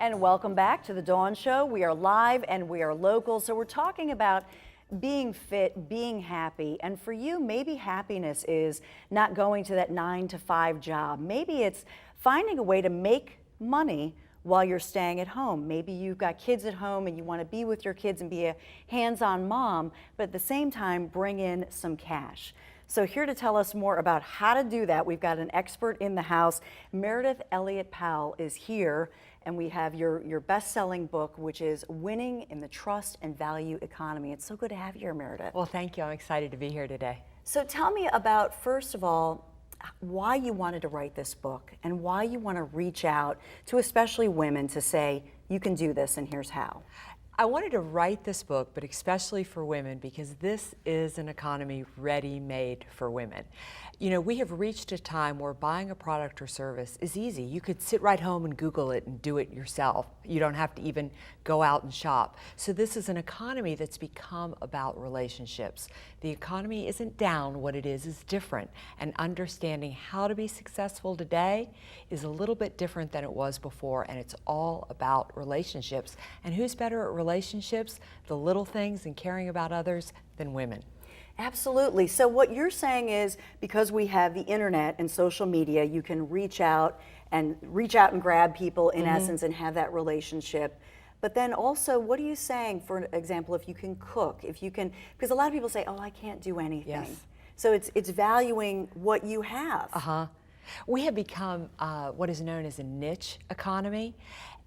And welcome back to the Dawn Show. We are live and we are local. So we're talking about being fit, being happy. And for you, maybe happiness is not going to that 9-to-5 job. Maybe it's finding a way to make money while you're staying at home. Maybe you've got kids at home and you want to be with your kids and be a hands-on mom, but at the same time bring in some cash. So here to tell us more about how to do that, we've got an expert in the house. Meredith Elliott Powell is here, and we have your best-selling book, which is Winning in the Trust and Value Economy. It's so good to have you here, Meredith. Well, thank you. I'm excited to be here today. So tell me about, first of all, why you wanted to write this book and why you want to reach out to especially women to say, you can do this and here's how. I wanted to write this book, but especially for women, because this is an economy ready-made for women. You know, we have reached a time where buying a product or service is easy. You could sit right home and Google it and do it yourself. You don't have to even go out and shop. So this is an economy that's become about relationships. The economy isn't down, what it is different. And understanding how to be successful today is a little bit different than it was before, and it's all about relationships. And who's better at relationships, the little things and caring about others, than women? Absolutely. So what you're saying is, because we have the internet and social media, you can reach out and grab people in essence and have that relationship. But then also, what are you saying, for example, if you can cook, if you can, because a lot of people say, oh, I can't do anything. Yes. So it's valuing what you have. Uh-huh. We have become what is known as a niche economy,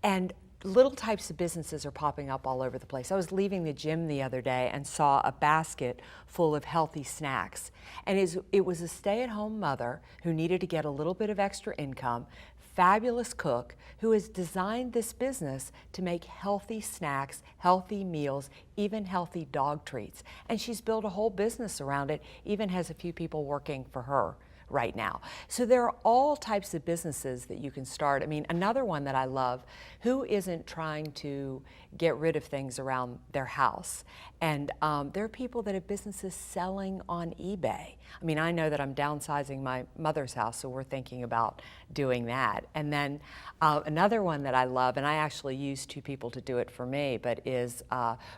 and little types of businesses are popping up all over the place. I was leaving the gym the other day and saw a basket full of healthy snacks. And it was a stay-at-home mother who needed to get a little bit of extra income, fabulous cook, who has designed this business to make healthy snacks, healthy meals, even healthy dog treats. And she's built a whole business around it, even has a few people working for her right now. So there are all types of businesses that you can start. I mean, another one that I love, who isn't trying to get rid of things around their house? And there are people that have businesses selling on eBay. I mean, I know that I'm downsizing my mother's house, so we're thinking about doing that. And then another one that I love, and I actually use two people to do it for me, but is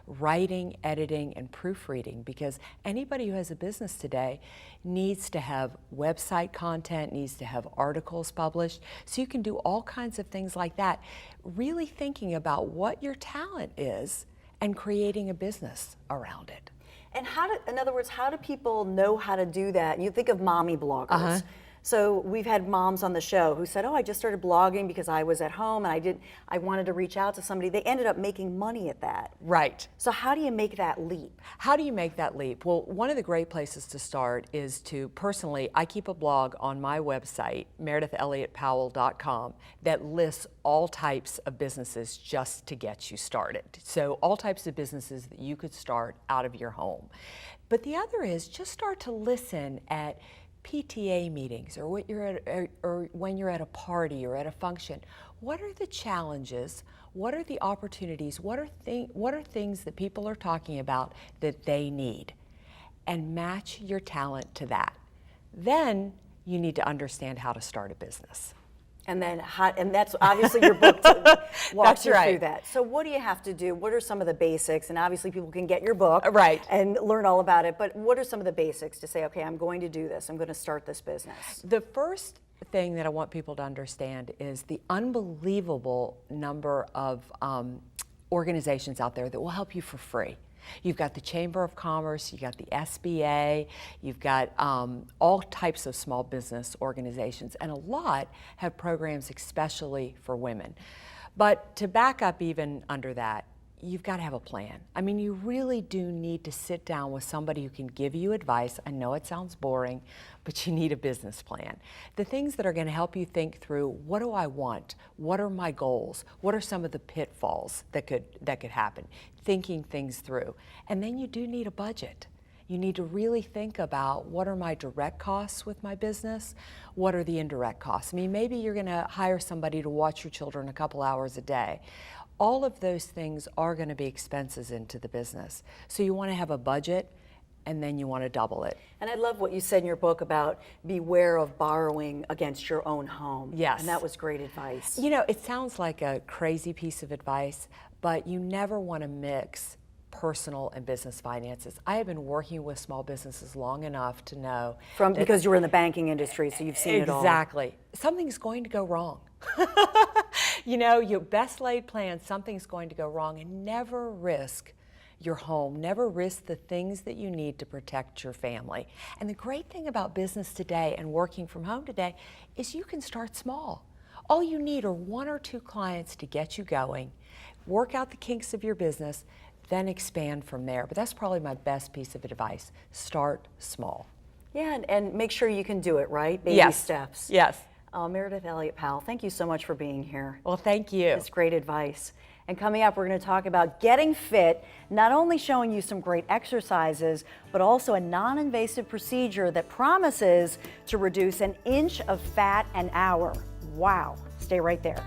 writing, editing, and proofreading, because anybody who has a business today needs to have website content, needs to have articles published. So you can do all kinds of things like that, really thinking about what your talent is and creating a business around it. And in other words, how do people know how to do that? You think of mommy bloggers. So we've had moms on the show who said, oh, I just started blogging because I was at home and I wanted to reach out to somebody. They ended up making money at that. Right. So how do you make that leap? How do you make that leap? Well, one of the great places to start is to, personally, I keep a blog on my website, meredithelliottpowell.com, that lists all types of businesses just to get you started. So all types of businesses that you could start out of your home. But the other is just start to listen at PTA meetings, or when you're at a party or at a function. What are the challenges? What are the opportunities? What are things that people are talking about that they need? And match your talent to that. Then you need to understand how to start a business. And then, and that's obviously your book walks you through that. So what do you have to do? What are some of the basics? And obviously people can get your book and learn all about it, but what are some of the basics to say, okay, I'm going to do this, I'm going to start this business? The first thing that I want people to understand is the unbelievable number of organizations out there that will help you for free. You've got the Chamber of Commerce, you've got the SBA, you've got all types of small business organizations, and a lot have programs especially for women. But to back up even under that, you've got to have a plan. I mean, you really do need to sit down with somebody who can give you advice. I know it sounds boring, but you need a business plan. The things that are going to help you think through, what do I want? What are my goals? What are some of the pitfalls that could happen? Thinking things through. And then you do need a budget. You need to really think about, what are my direct costs with my business? What are the indirect costs? I mean, maybe you're going to hire somebody to watch your children a couple hours a day. All of those things are going to be expenses into the business. So you want to have a budget and then you want to double it. And I love what you said in your book about beware of borrowing against your own home. Yes. And that was great advice. You know, it sounds like a crazy piece of advice, but you never want to mix personal and business finances. I have been working with small businesses long enough to know Because you were in the banking industry, so you've seen it all. Exactly. Something's going to go wrong. You know, your best laid plan, something's going to go wrong, and never risk your home, never risk the things that you need to protect your family. And the great thing about business today and working from home today is you can start small. All you need are 1 or 2 clients to get you going, work out the kinks of your business, then expand from there. But that's probably my best piece of advice. Start small. Yeah, and make sure you can do it, right? Baby steps. Yes. Meredith Elliott Powell, thank you so much for being here. Well, thank you. It's great advice. And coming up, we're going to talk about getting fit, not only showing you some great exercises, but also a non-invasive procedure that promises to reduce 1 inch of fat an hour. Wow. Stay right there.